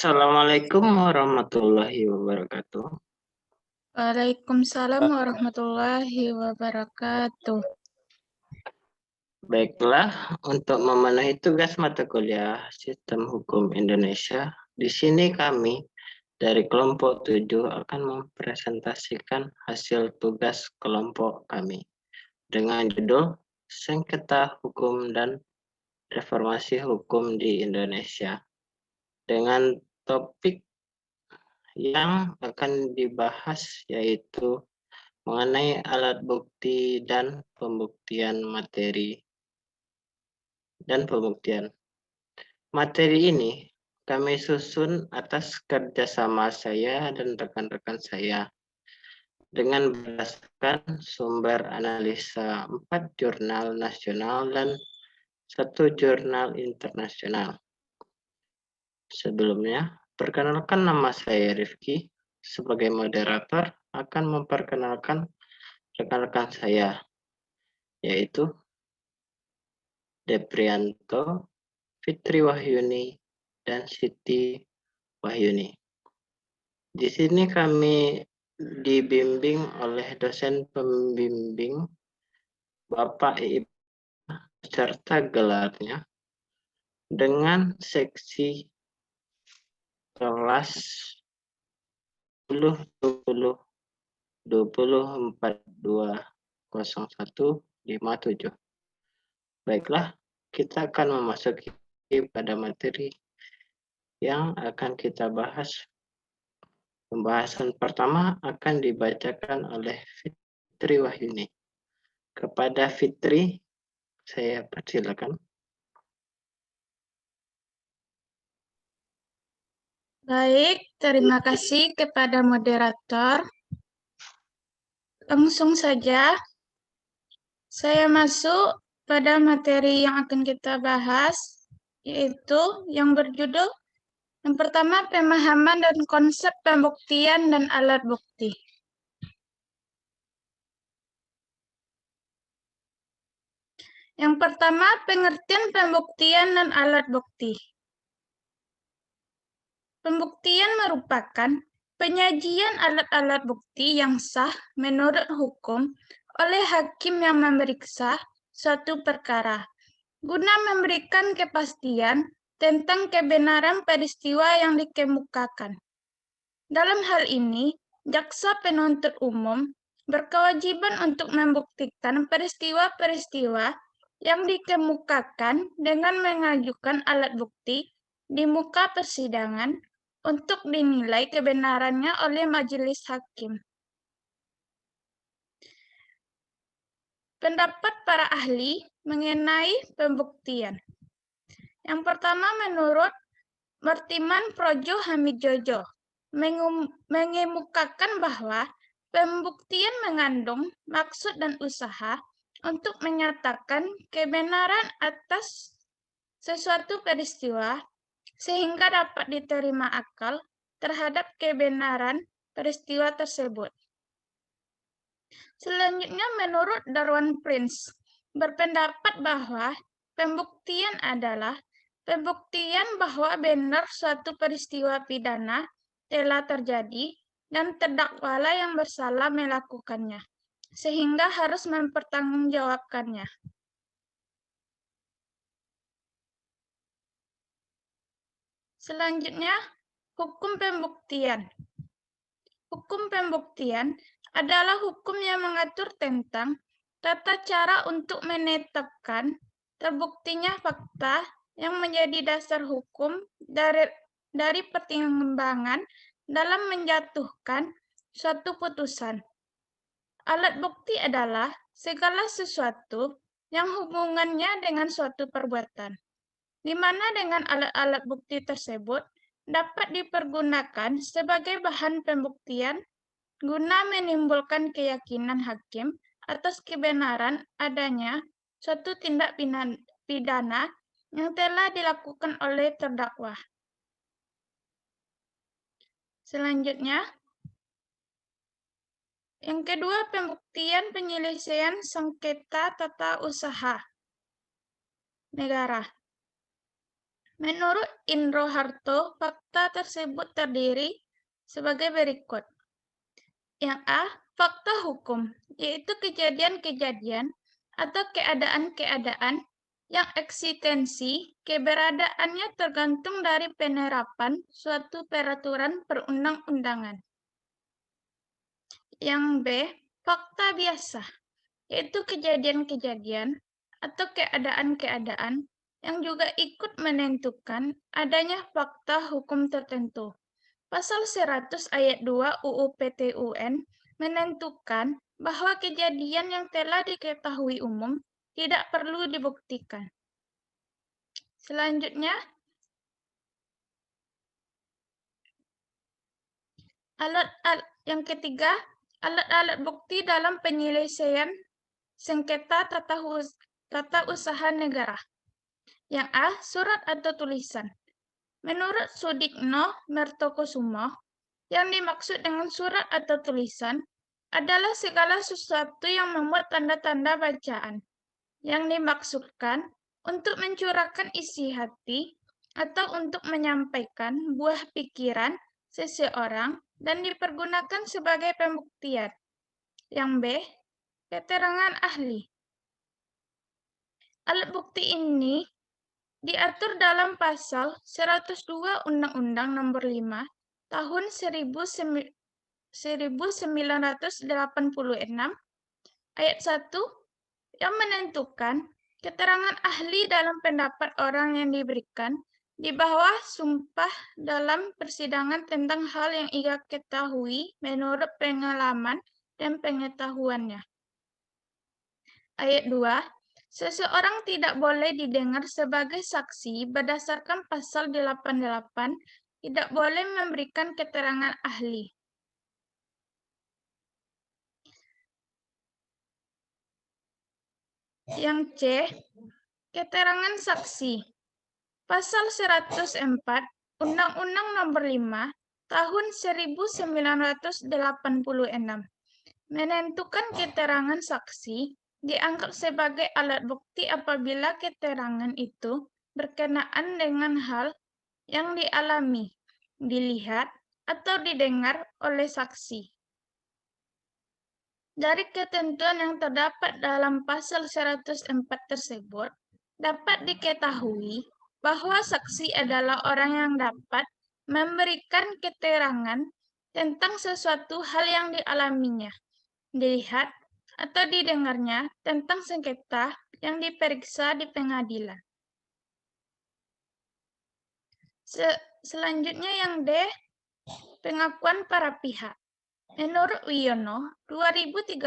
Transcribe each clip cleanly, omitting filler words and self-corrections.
Assalamualaikum warahmatullahi wabarakatuh. Waalaikumsalam warahmatullahi wabarakatuh. Baiklah, untuk memenuhi tugas mata kuliah Sistem Hukum Indonesia, di sini kami dari kelompok 7 akan mempresentasikan hasil tugas kelompok kami dengan judul Sengketa Hukum dan Reformasi Hukum di Indonesia, dengan topik yang akan dibahas yaitu mengenai alat bukti dan pembuktian pembuktian. Materi ini kami susun atas kerjasama saya dan rekan-rekan saya dengan berdasarkan sumber analisa 4 jurnal nasional dan 1 jurnal internasional. Sebelumnya, perkenalkan, nama saya Rifki. Sebagai moderator akan memperkenalkan rekan-rekan saya, yaitu Deprianto, Fitri Wahyuni, dan Siti Wahyuni. Di sini kami dibimbing oleh dosen pembimbing Bapak Iib serta gelarnya dengan seksi kelas 10 20 24 2 01 57. Baiklah, kita akan memasuki pada materi yang akan kita bahas. Pembahasan pertama akan dibacakan oleh Fitri Wahyuni. Kepada Fitri, saya persilakan. Baik, terima kasih kepada moderator. Langsung saja, saya masuk pada materi yang akan kita bahas, yaitu yang berjudul yang pertama, pemahaman dan konsep pembuktian dan alat bukti. Yang pertama, pengertian pembuktian dan alat bukti. Pembuktian merupakan penyajian alat-alat bukti yang sah menurut hukum oleh hakim yang memeriksa suatu perkara, guna memberikan kepastian tentang kebenaran peristiwa yang dikemukakan. Dalam hal ini, jaksa penuntut umum berkewajiban untuk membuktikan peristiwa-peristiwa yang dikemukakan dengan mengajukan alat bukti di muka persidangan untuk dinilai kebenarannya oleh majelis hakim. Pendapat para ahli mengenai pembuktian. Yang pertama, menurut Martiman Projo Hamidjojo, mengemukakan bahwa pembuktian mengandung maksud dan usaha untuk menyatakan kebenaran atas sesuatu peristiwa sehingga dapat diterima akal terhadap kebenaran peristiwa tersebut. Selanjutnya, menurut Darwin Prince, berpendapat bahwa pembuktian adalah pembuktian bahwa benar suatu peristiwa pidana telah terjadi dan terdakwalah yang bersalah melakukannya, sehingga harus mempertanggungjawabkannya. Selanjutnya, hukum pembuktian. Hukum pembuktian adalah hukum yang mengatur tentang tata cara untuk menetapkan terbuktinya fakta yang menjadi dasar hukum dari pertimbangan dalam menjatuhkan suatu putusan. Alat bukti adalah segala sesuatu yang hubungannya dengan suatu perbuatan, di mana dengan alat-alat bukti tersebut dapat dipergunakan sebagai bahan pembuktian guna menimbulkan keyakinan hakim atas kebenaran adanya suatu tindak pidana yang telah dilakukan oleh terdakwa. Selanjutnya, yang kedua, pembuktian penyelesaian sengketa tata usaha negara. Menurut Indro Harto, fakta tersebut terdiri sebagai berikut. Yang A, fakta hukum, yaitu kejadian-kejadian atau keadaan-keadaan yang eksistensi keberadaannya tergantung dari penerapan suatu peraturan perundang-undangan. Yang B, fakta biasa, yaitu kejadian-kejadian atau keadaan-keadaan yang juga ikut menentukan adanya fakta hukum tertentu. Pasal 100 ayat 2 UU PTUN menentukan bahwa kejadian yang telah diketahui umum tidak perlu dibuktikan. Selanjutnya, yang ketiga, alat-alat bukti dalam penyelesaian sengketa tata usaha negara. Yang A, surat atau tulisan. Menurut Sudikno Mertokusumo, yang dimaksud dengan surat atau tulisan adalah segala sesuatu yang memuat tanda-tanda bacaan, yang dimaksudkan untuk mencurahkan isi hati atau untuk menyampaikan buah pikiran seseorang dan dipergunakan sebagai pembuktian. Yang B, keterangan ahli. Alat bukti ini diatur dalam pasal 102 Undang-Undang Nomor 5 Tahun 1986 ayat 1 yang menentukan keterangan ahli dalam pendapat orang yang diberikan di bawah sumpah dalam persidangan tentang hal yang ia ketahui menurut pengalaman dan pengetahuannya. Ayat 2, seseorang tidak boleh didengar sebagai saksi berdasarkan pasal 88, tidak boleh memberikan keterangan ahli. Yang C, keterangan saksi. Pasal 104 Undang-Undang Nomor 5 Tahun 1986 menentukan keterangan saksi dianggap sebagai alat bukti apabila keterangan itu berkenaan dengan hal yang dialami, dilihat, atau didengar oleh saksi. Dari ketentuan yang terdapat dalam pasal 104 tersebut, dapat diketahui bahwa saksi adalah orang yang dapat memberikan keterangan tentang sesuatu hal yang dialaminya, dilihat, atau didengarnya tentang sengketa yang diperiksa di pengadilan. Selanjutnya yang D, pengakuan para pihak. Menurut Wiono, 2013,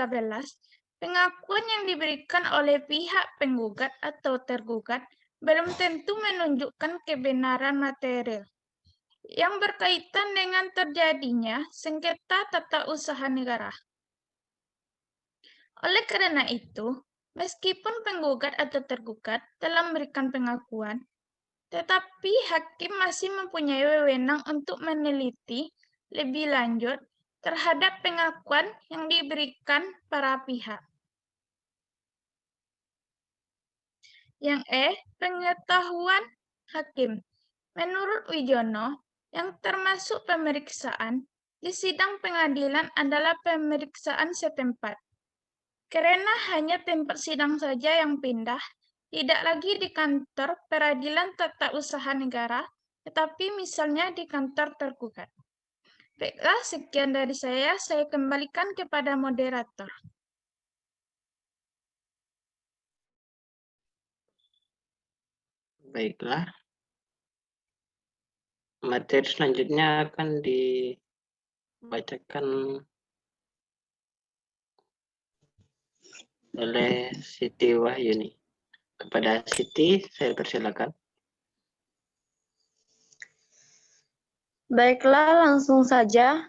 pengakuan yang diberikan oleh pihak penggugat atau tergugat belum tentu menunjukkan kebenaran material yang berkaitan dengan terjadinya sengketa tata usaha negara. Oleh karena itu, meskipun penggugat atau tergugat telah memberikan pengakuan, tetapi hakim masih mempunyai wewenang untuk meneliti lebih lanjut terhadap pengakuan yang diberikan para pihak. Yang E, pengetahuan hakim. Menurut Wijono, yang termasuk pemeriksaan di sidang pengadilan adalah pemeriksaan setempat. Karena hanya tempat sidang saja yang pindah, tidak lagi di kantor peradilan tata usaha negara, tetapi misalnya di kantor tergugat. Baiklah, sekian dari saya kembalikan kepada moderator. Baiklah. Materi selanjutnya akan dibacakan oleh Siti Wahyuni. Kepada Siti, saya persilakan. Baiklah, langsung saja.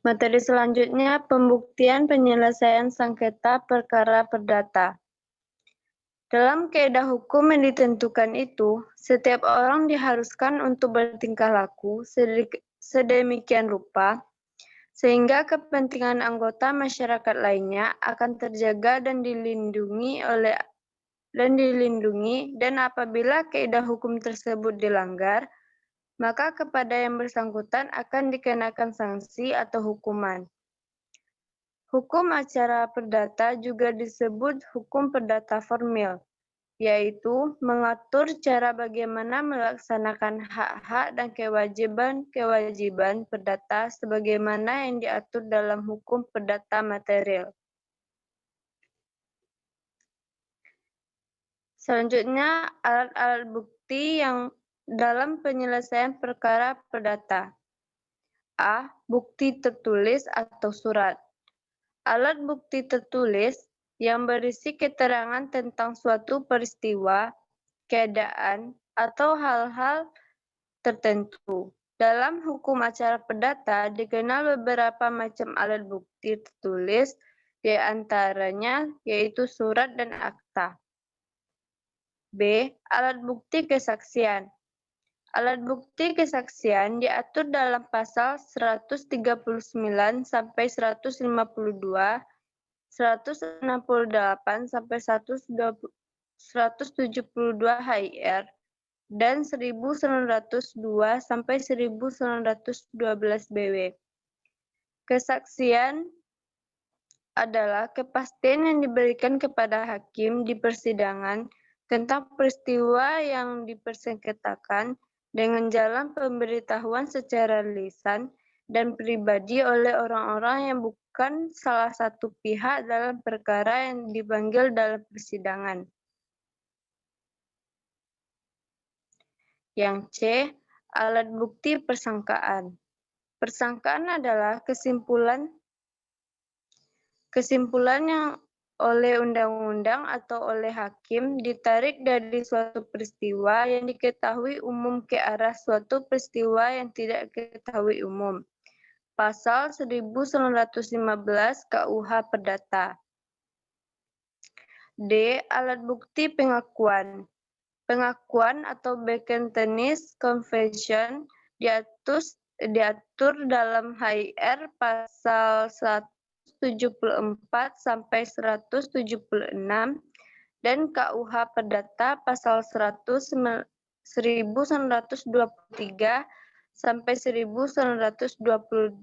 Materi selanjutnya, pembuktian penyelesaian sengketa perkara perdata. Dalam kaidah hukum yang ditentukan itu, setiap orang diharuskan untuk bertingkah laku sedemikian rupa, sehingga kepentingan anggota masyarakat lainnya akan terjaga dan dilindungi oleh dan dilindungi, dan apabila kaidah hukum tersebut dilanggar, maka kepada yang bersangkutan akan dikenakan sanksi atau hukuman. Hukum acara perdata juga disebut hukum perdata formil, yaitu mengatur cara bagaimana melaksanakan hak-hak dan kewajiban-kewajiban perdata sebagaimana yang diatur dalam hukum perdata material. Selanjutnya, alat-alat bukti yang dalam penyelesaian perkara perdata. A. Bukti tertulis atau surat. Alat bukti tertulis yang berisi keterangan tentang suatu peristiwa, keadaan, atau hal-hal tertentu. Dalam hukum acara perdata dikenal beberapa macam alat bukti tertulis, di antaranya yaitu surat dan akta. B. Alat bukti kesaksian. Alat bukti kesaksian diatur dalam pasal 139 sampai 152, 168 sampai 172 HIR, dan 1902 sampai 1912 BW. Kesaksian adalah kepastian yang diberikan kepada hakim di persidangan tentang peristiwa yang dipersengketakan dengan jalan pemberitahuan secara lisan dan pribadi oleh orang-orang yang bukan salah satu pihak dalam perkara yang dipanggil dalam persidangan. Yang C. Alat bukti persangkaan. Persangkaan adalah kesimpulan yang oleh undang-undang atau oleh hakim ditarik dari suatu peristiwa yang diketahui umum ke arah suatu peristiwa yang tidak diketahui umum. Pasal 1915 KUH Perdata. D. Alat bukti pengakuan. Pengakuan atau Bekentenis Confession diatur dalam HIR pasal 174 sampai 176 dan KUH Perdata pasal 1923 sampai 1928.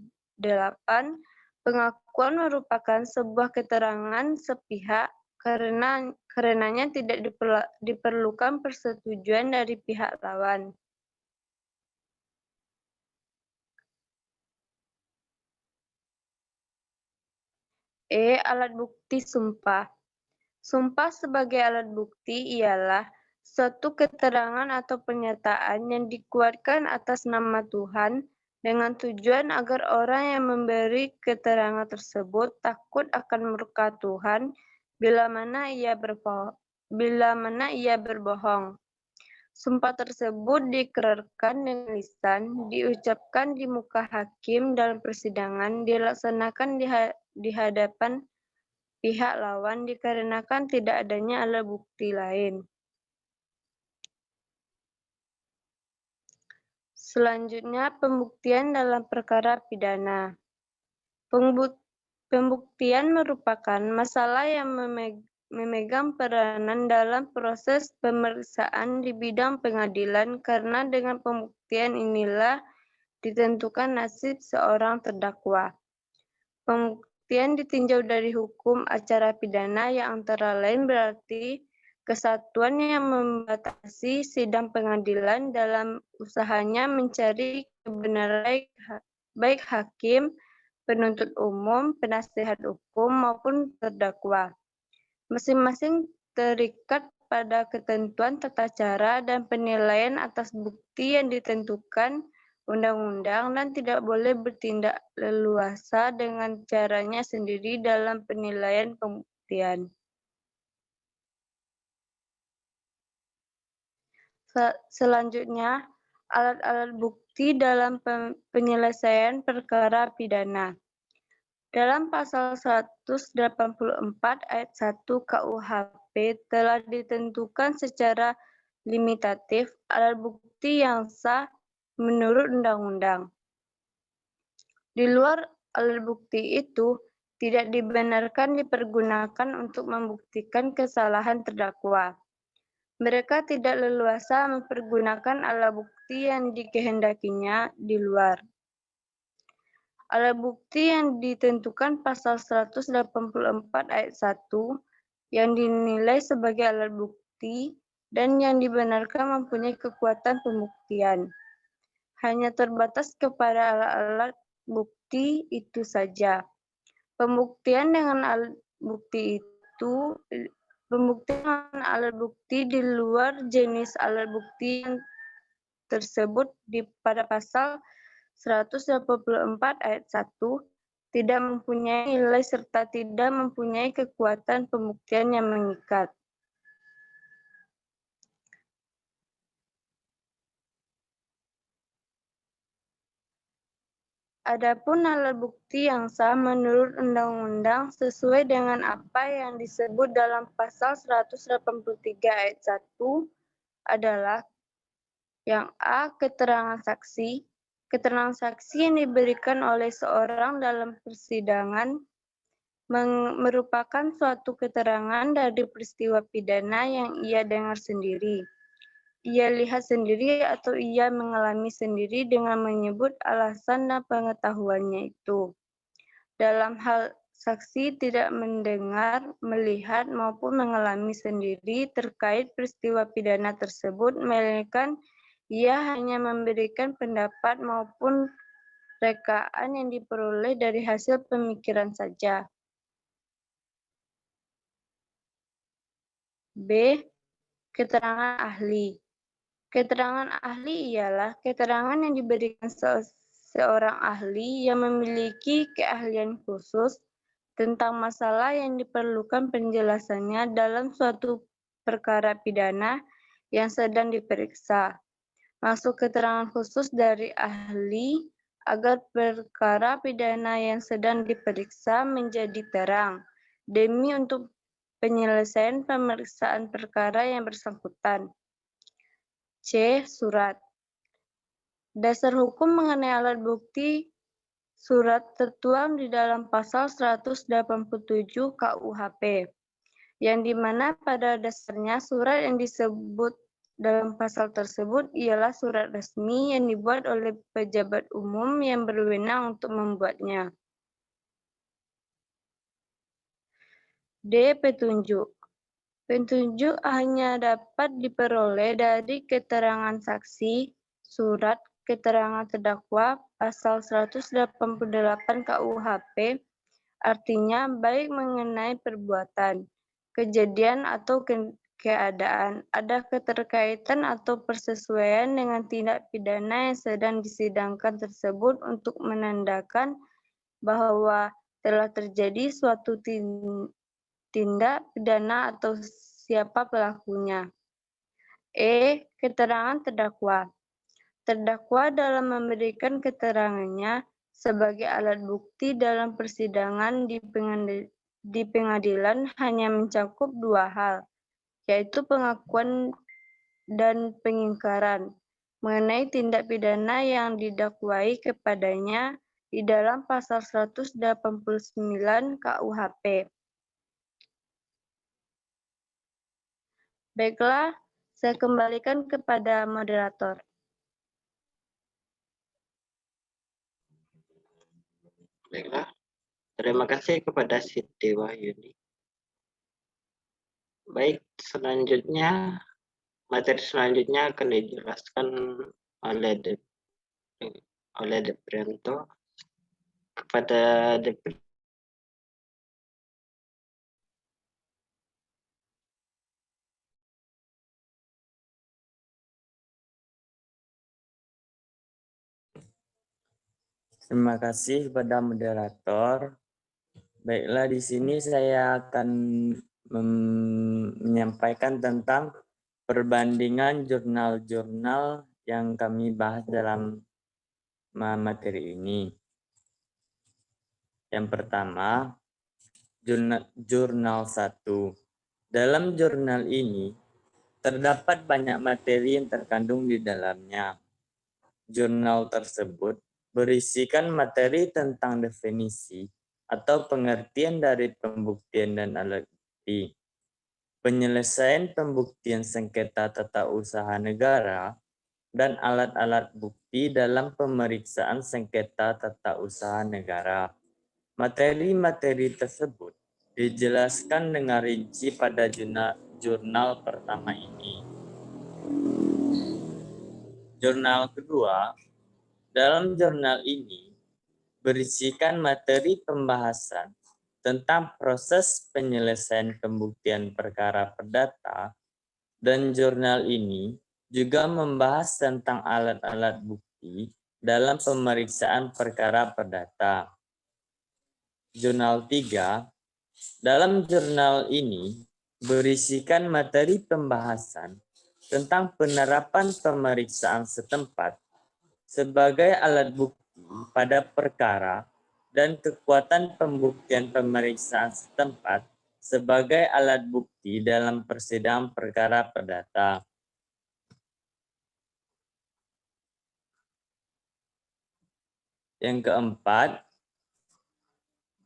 Pengakuan merupakan sebuah keterangan sepihak karenanya tidak diperlukan persetujuan dari pihak lawan. E. Alat bukti sumpah. Sumpah sebagai alat bukti ialah suatu keterangan atau pernyataan yang dikuatkan atas nama Tuhan dengan tujuan agar orang yang memberi keterangan tersebut takut akan murka Tuhan bila mana ia berbohong. Sumpah tersebut diikrarkan dengan lisan, diucapkan di muka hakim dalam persidangan, dilaksanakan di hadapan pihak lawan dikarenakan tidak adanya alat bukti lain. Selanjutnya, pembuktian dalam perkara pidana. Pembuktian merupakan masalah yang memegang peranan dalam proses pemeriksaan di bidang pengadilan karena dengan pembuktian inilah ditentukan nasib seorang terdakwa. Pembuktian ditinjau dari hukum acara pidana yang antara lain berarti kesatuan yang membatasi sidang pengadilan dalam usahanya mencari kebenaran baik hakim, penuntut umum, penasihat hukum, maupun terdakwa. Masing-masing terikat pada ketentuan tata cara dan penilaian atas bukti yang ditentukan undang-undang dan tidak boleh bertindak leluasa dengan caranya sendiri dalam penilaian pembuktian. Selanjutnya, alat-alat bukti dalam penyelesaian perkara pidana. Dalam pasal 184 ayat 1 KUHP telah ditentukan secara limitatif alat bukti yang sah menurut undang-undang. Di luar alat bukti itu tidak dibenarkan dipergunakan untuk membuktikan kesalahan terdakwa. Mereka tidak leluasa mempergunakan alat bukti yang dikehendakinya di luar. Alat bukti yang ditentukan pasal 184 ayat 1 yang dinilai sebagai alat bukti dan yang dibenarkan mempunyai kekuatan pembuktian. Hanya terbatas kepada alat-alat bukti itu saja. Pembuktian dengan alat bukti di luar jenis alat bukti yang tersebut pada pasal 184 ayat 1 tidak mempunyai nilai serta tidak mempunyai kekuatan pembuktian yang mengikat. Adapun alat bukti yang sah menurut undang-undang sesuai dengan apa yang disebut dalam pasal 183 ayat 1 adalah yang A. Keterangan saksi. Keterangan saksi yang diberikan oleh seorang dalam persidangan merupakan suatu keterangan dari peristiwa pidana yang ia dengar sendiri, ia lihat sendiri atau ia mengalami sendiri dengan menyebut alasan dan pengetahuannya itu. Dalam hal saksi tidak mendengar, melihat maupun mengalami sendiri terkait peristiwa pidana tersebut, melainkan ia hanya memberikan pendapat maupun rekaan yang diperoleh dari hasil pemikiran saja. B. Keterangan ahli. Keterangan ahli ialah keterangan yang diberikan seorang ahli yang memiliki keahlian khusus tentang masalah yang diperlukan penjelasannya dalam suatu perkara pidana yang sedang diperiksa. Maksud keterangan khusus dari ahli agar perkara pidana yang sedang diperiksa menjadi terang, demi untuk penyelesaian pemeriksaan perkara yang bersangkutan. C. Surat. Dasar hukum mengenai alat bukti surat tertuang di dalam pasal 187 KUHP, yang dimana pada dasarnya surat yang disebut dalam pasal tersebut ialah surat resmi yang dibuat oleh pejabat umum yang berwenang untuk membuatnya. D. Petunjuk. Petunjuk hanya dapat diperoleh dari keterangan saksi, surat, keterangan terdakwa, pasal 188 KUHP, artinya baik mengenai perbuatan, kejadian atau keadaan, ada keterkaitan atau persesuaian dengan tindak pidana yang sedang disidangkan tersebut untuk menandakan bahwa telah terjadi suatu tindak pidana atau siapa pelakunya. E. Keterangan terdakwa. Terdakwa dalam memberikan keterangannya sebagai alat bukti dalam persidangan di pengadilan hanya mencakup dua hal, yaitu pengakuan dan pengingkaran mengenai tindak pidana yang didakwai kepadanya di dalam pasal 189 KUHP. Baiklah, saya kembalikan kepada moderator. Baiklah, terima kasih kepada Siti Wahyuni. Baik, selanjutnya, materi selanjutnya akan dijelaskan oleh Deprianto. Kepada Deprianto. Terima kasih kepada moderator. Baiklah, di sini saya akan menyampaikan tentang perbandingan jurnal-jurnal yang kami bahas dalam materi ini. Yang pertama, jurnal 1. Dalam jurnal ini terdapat banyak materi yang terkandung di dalamnya. Jurnal tersebut berisikan materi tentang definisi, atau pengertian dari pembuktian dan alat bukti. Penyelesaian pembuktian sengketa tata usaha negara dan alat-alat bukti dalam pemeriksaan sengketa tata usaha negara. Materi-materi tersebut dijelaskan dengan rinci pada jurnal pertama ini. Jurnal kedua, dalam jurnal ini berisikan materi pembahasan tentang proses penyelesaian pembuktian perkara perdata, dan jurnal ini juga membahas tentang alat-alat bukti dalam pemeriksaan perkara perdata. Jurnal 3, dalam jurnal ini berisikan materi pembahasan tentang penerapan pemeriksaan setempat sebagai alat bukti pada perkara dan kekuatan pembuktian pemeriksaan setempat sebagai alat bukti dalam persidangan perkara perdata. Yang keempat,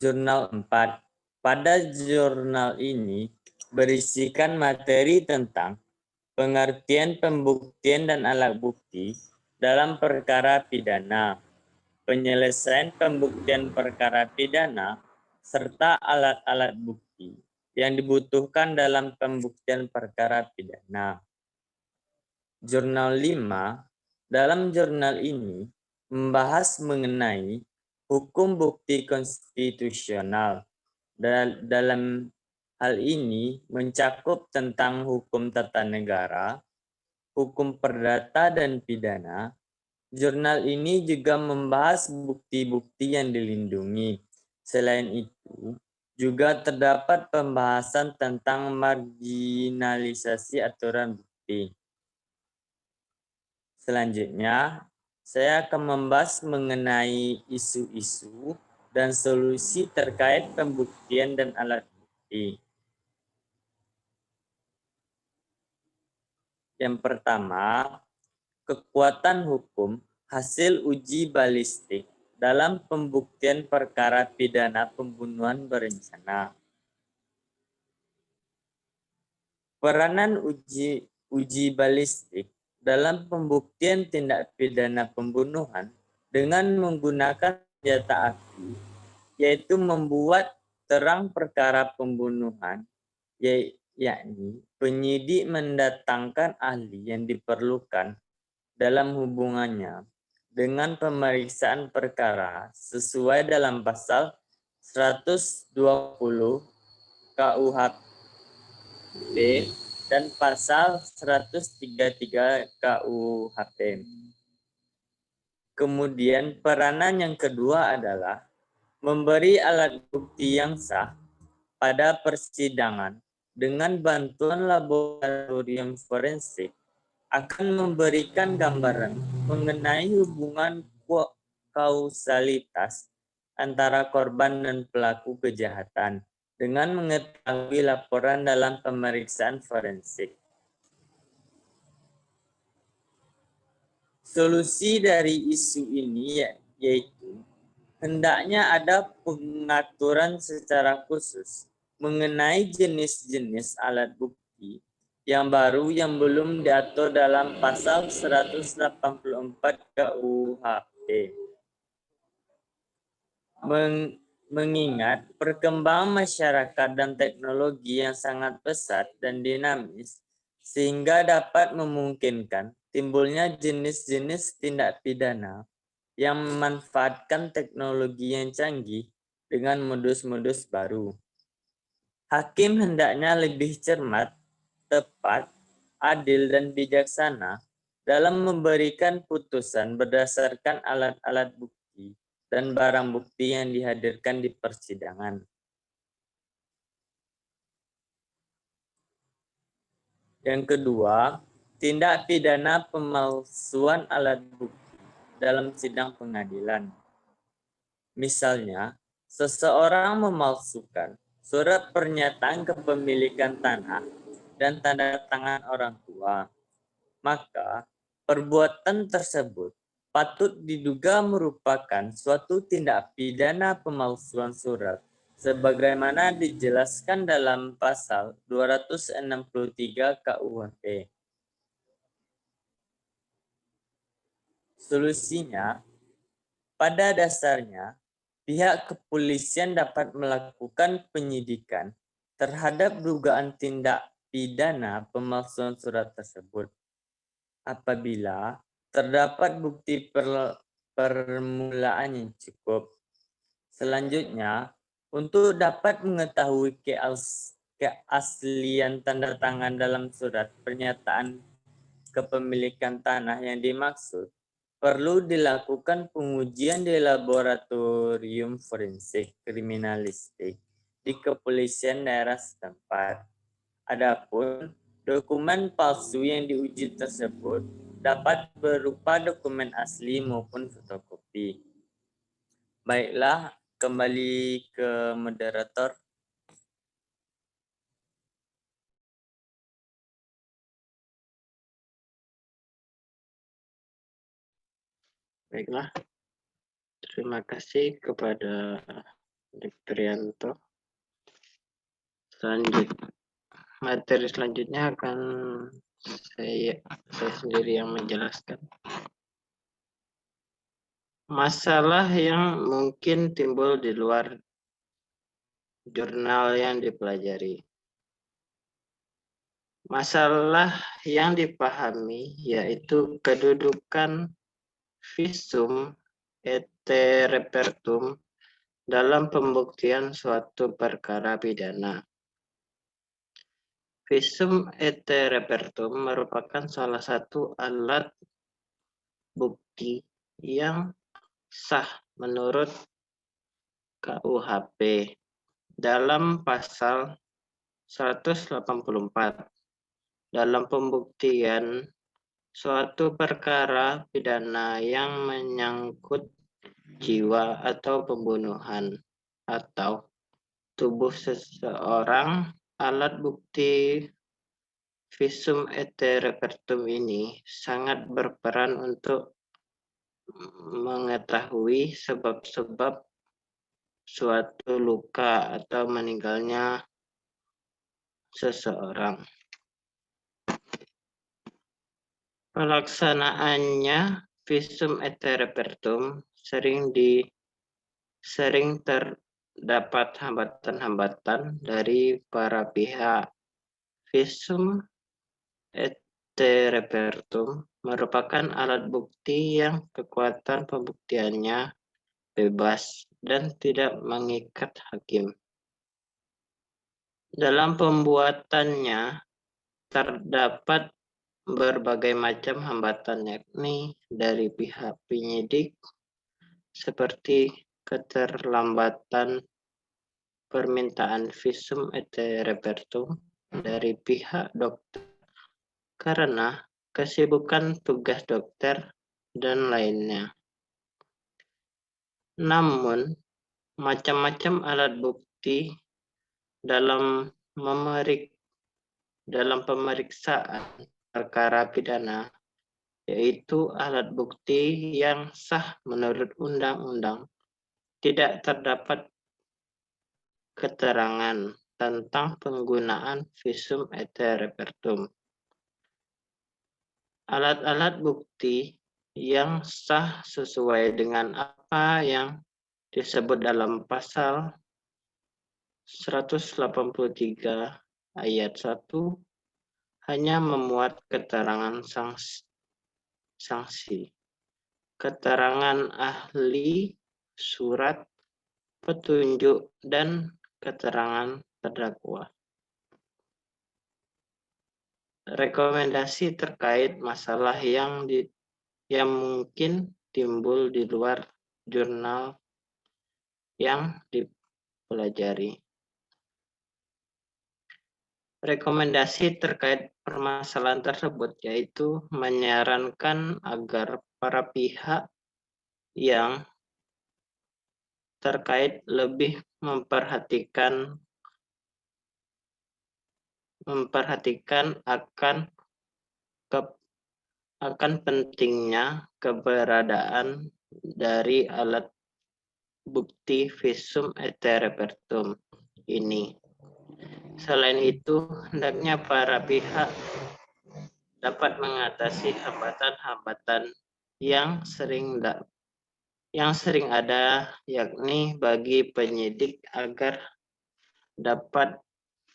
jurnal 4. Pada jurnal ini berisikan materi tentang pengertian pembuktian dan alat bukti dalam perkara pidana, penyelesaian pembuktian perkara pidana, serta alat-alat bukti yang dibutuhkan dalam pembuktian perkara pidana. Jurnal 5, dalam jurnal ini membahas mengenai hukum bukti konstitusional. Dalam hal ini mencakup tentang hukum tata negara, hukum perdata dan pidana. Jurnal ini juga membahas bukti-bukti yang dilindungi. Selain itu, juga terdapat pembahasan tentang marginalisasi aturan bukti. Selanjutnya, saya akan membahas mengenai isu-isu dan solusi terkait pembuktian dan alat bukti. Yang pertama, kekuatan hukum hasil uji balistik dalam pembuktian perkara pidana pembunuhan berencana. Peranan uji balistik dalam pembuktian tindak pidana pembunuhan dengan menggunakan senjata api, yaitu membuat terang perkara pembunuhan, yakni penyidik mendatangkan ahli yang diperlukan dalam hubungannya dengan pemeriksaan perkara sesuai dalam pasal 120 KUHP dan pasal 133 KUHP. Kemudian peranan yang kedua adalah memberi alat bukti yang sah pada persidangan dengan bantuan laboratorium forensik akan memberikan gambaran mengenai hubungan kausalitas antara korban dan pelaku kejahatan dengan mengetahui laporan dalam pemeriksaan forensik. Solusi dari isu ini yaitu hendaknya ada pengaturan secara khusus mengenai jenis-jenis alat bukti yang baru yang belum diatur dalam pasal 184 KUHP. Mengingat perkembangan masyarakat dan teknologi yang sangat pesat dan dinamis, sehingga dapat memungkinkan timbulnya jenis-jenis tindak pidana yang memanfaatkan teknologi yang canggih dengan modus-modus baru. Hakim hendaknya lebih cermat, tepat, adil, dan bijaksana dalam memberikan putusan berdasarkan alat-alat bukti dan barang bukti yang dihadirkan di persidangan. Yang kedua, tindak pidana pemalsuan alat bukti dalam sidang pengadilan. Misalnya, seseorang memalsukan surat pernyataan kepemilikan tanah dan tanda tangan orang tua, maka perbuatan tersebut patut diduga merupakan suatu tindak pidana pemalsuan surat sebagaimana dijelaskan dalam pasal 263 KUHP. Solusinya, pada dasarnya, pihak kepolisian dapat melakukan penyidikan terhadap dugaan tindak pidana pemalsuan surat tersebut apabila terdapat bukti permulaan yang cukup. Selanjutnya, untuk dapat mengetahui keaslian tanda tangan dalam surat pernyataan kepemilikan tanah yang dimaksud, perlu dilakukan pengujian di laboratorium forensik kriminalistik di kepolisian daerah setempat. Adapun dokumen palsu yang diuji tersebut dapat berupa dokumen asli maupun fotokopi. Baiklah, kembali ke moderator. Baiklah, terima kasih kepada Dr. Rianto. Materi selanjutnya akan saya sendiri yang menjelaskan. Masalah yang mungkin timbul di luar jurnal yang dipelajari. Masalah yang dipahami yaitu kedudukan visum et repertum dalam pembuktian suatu perkara pidana. Visum et repertum merupakan salah satu alat bukti yang sah menurut KUHP dalam pasal 184 dalam pembuktian suatu perkara pidana yang menyangkut jiwa atau pembunuhan atau tubuh seseorang. Alat bukti visum et repertum ini sangat berperan untuk mengetahui sebab-sebab suatu luka atau meninggalnya seseorang. Pelaksanaannya visum et repertum sering terdapat hambatan-hambatan dari para pihak. Visum et repertum merupakan alat bukti yang kekuatan pembuktiannya bebas dan tidak mengikat hakim. Dalam pembuatannya terdapat berbagai macam hambatan, yakni dari pihak penyidik seperti keterlambatan permintaan visum et repertum dari pihak dokter karena kesibukan tugas dokter dan lainnya. Namun, macam-macam alat bukti dalam pemeriksaan perkara pidana, yaitu alat bukti yang sah menurut undang-undang, tidak terdapat keterangan tentang penggunaan visum et repertum. Alat-alat bukti yang sah sesuai dengan apa yang disebut dalam pasal 183 ayat 1 hanya memuat keterangan saksi, keterangan ahli, surat, petunjuk, dan keterangan terdakwa. Rekomendasi terkait masalah yang mungkin timbul di luar jurnal yang dipelajari. Rekomendasi terkait permasalahan tersebut yaitu menyarankan agar para pihak yang terkait lebih memperhatikan akan akan pentingnya keberadaan dari alat bukti visum et repertum ini. Selain itu, hendaknya para pihak dapat mengatasi hambatan-hambatan yang sering ada, yakni bagi penyidik agar dapat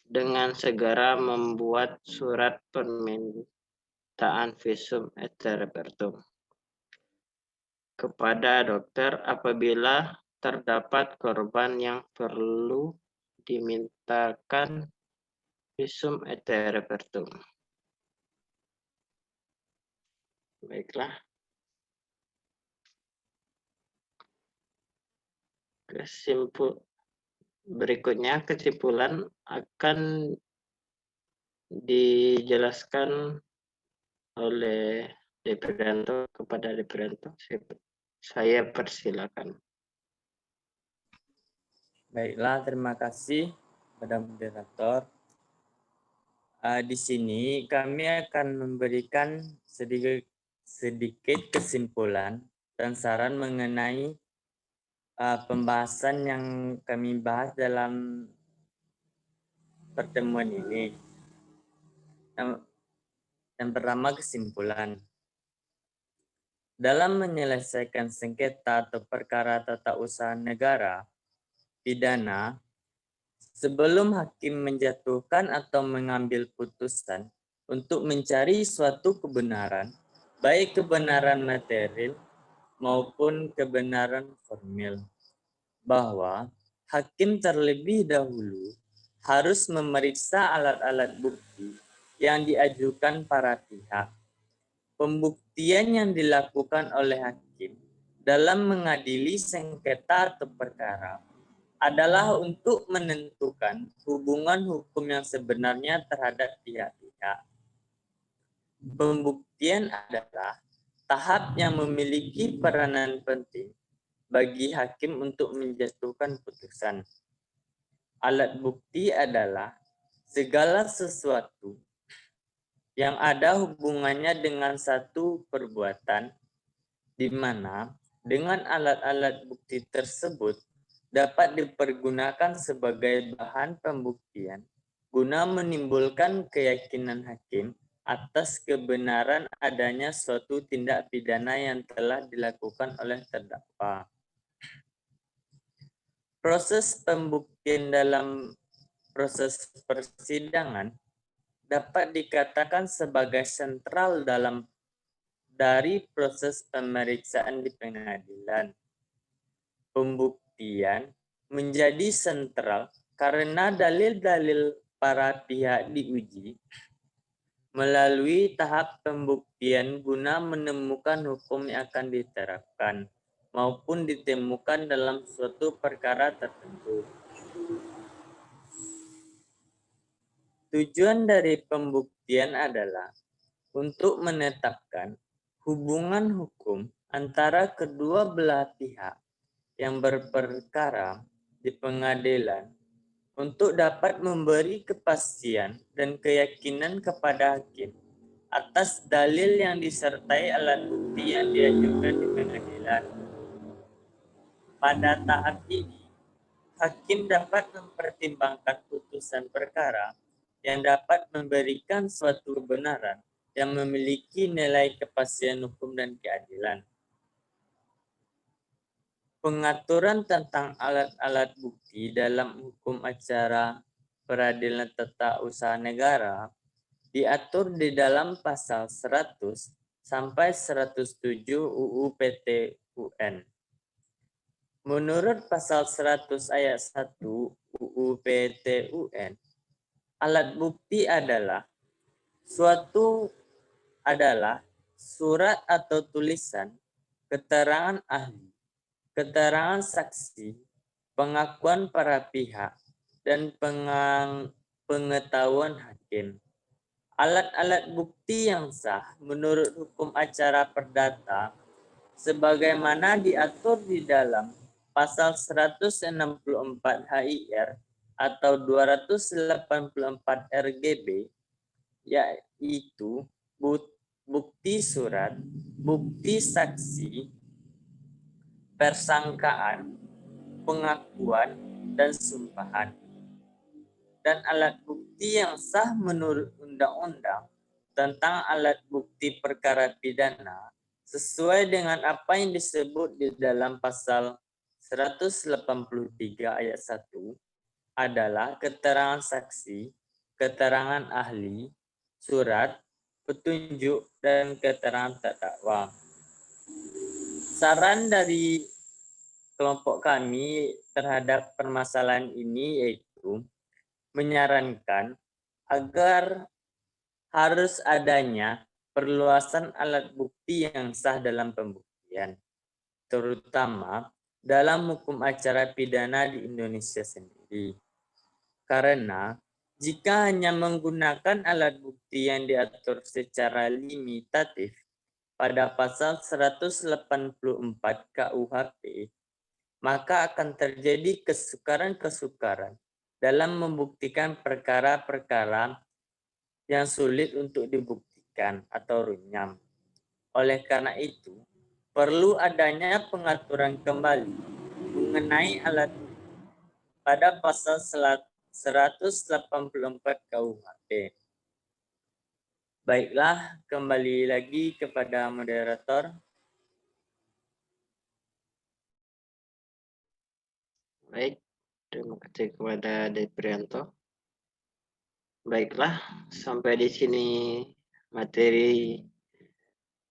dengan segera membuat surat permintaan visum et repertum kepada dokter apabila terdapat korban yang perlu dimintakan visum et repertum. Baiklah. Berikutnya kesimpulan akan dijelaskan oleh Deprianto kepada Deprianto. Saya persilakan. Baiklah, terima kasih kepada moderator. Di sini kami akan memberikan sedikit kesimpulan dan saran mengenai pembahasan yang kami bahas dalam pertemuan ini. Yang pertama, kesimpulan. Dalam menyelesaikan sengketa atau perkara tata usaha negara pidana, sebelum hakim menjatuhkan atau mengambil putusan untuk mencari suatu kebenaran, baik kebenaran material maupun kebenaran formil, bahwa hakim terlebih dahulu harus memeriksa alat-alat bukti yang diajukan para pihak. Pembuktian yang dilakukan oleh hakim dalam mengadili sengketa atau perkara adalah untuk menentukan hubungan hukum yang sebenarnya terhadap pihak-pihak. Pembuktian adalah tahap yang memiliki peranan penting bagi hakim untuk menjatuhkan putusan. Alat bukti adalah segala sesuatu yang ada hubungannya dengan satu perbuatan, di mana dengan alat-alat bukti tersebut dapat dipergunakan sebagai bahan pembuktian guna menimbulkan keyakinan hakim atas kebenaran adanya suatu tindak pidana yang telah dilakukan oleh terdakwa. Proses pembuktian dalam proses persidangan dapat dikatakan sebagai sentral dari proses pemeriksaan di pengadilan. Pembuktian menjadi sentral karena dalil-dalil para pihak diuji melalui tahap pembuktian guna menemukan hukum yang akan diterapkan maupun ditemukan dalam suatu perkara tertentu. Tujuan dari pembuktian adalah untuk menetapkan hubungan hukum antara kedua belah pihak yang berperkara di pengadilan untuk dapat memberi kepastian dan keyakinan kepada hakim atas dalil yang disertai alat bukti yang diajukan di pengadilan. Pada tahap ini, hakim dapat mempertimbangkan putusan perkara yang dapat memberikan suatu kebenaran yang memiliki nilai kepastian hukum dan keadilan. Pengaturan tentang alat-alat bukti dalam hukum acara peradilan tata usaha negara diatur di dalam pasal 100 sampai 107 UU PT UN. Menurut pasal 100 ayat 1 UU PT UN, alat bukti adalah surat atau tulisan, keterangan ahli, keterangan saksi, pengakuan para pihak, dan pengetahuan hakim. Alat-alat bukti yang sah menurut hukum acara perdata sebagaimana diatur di dalam pasal 164 HIR atau 284 RGB, yaitu bukti surat, bukti saksi, persangkaan, pengakuan, dan sumpahan. Dan alat bukti yang sah menurut undang-undang tentang alat bukti perkara pidana sesuai dengan apa yang disebut di dalam pasal 183 ayat 1 adalah keterangan saksi, keterangan ahli, surat, petunjuk, dan keterangan terdakwa. Saran dari kelompok kami terhadap permasalahan ini yaitu menyarankan agar harus adanya perluasan alat bukti yang sah dalam pembuktian, terutama dalam hukum acara pidana di Indonesia sendiri. Karena jika hanya menggunakan alat bukti yang diatur secara limitatif pada pasal 184 KUHP, maka akan terjadi kesukaran-kesukaran dalam membuktikan perkara-perkara yang sulit untuk dibuktikan atau runyam. Oleh karena itu, perlu adanya pengaturan kembali mengenai alat bukti pada pasal 184 KUHP. Baiklah, kembali lagi kepada moderator. Baik, terima kasih kepada Deprianto. Baiklah, sampai di sini materi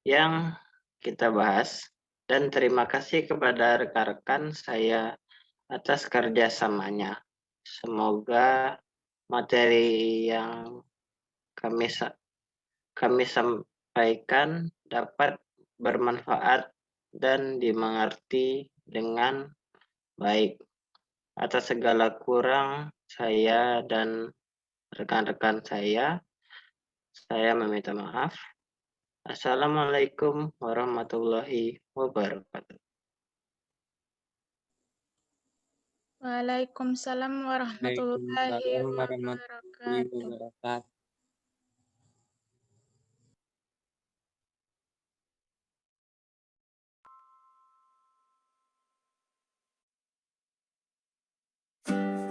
yang kita bahas. Dan terima kasih kepada rekan-rekan saya atas kerjasamanya. Semoga materi yang kami sampaikan dapat bermanfaat dan dimengerti dengan baik. Atas segala kurang saya dan rekan-rekan saya meminta maaf. Assalamualaikum warahmatullahi wabarakatuh. Waalaikumsalam warahmatullahi Waalaikumsalam warahmatullahi wabarakatuh. wabarakatuh.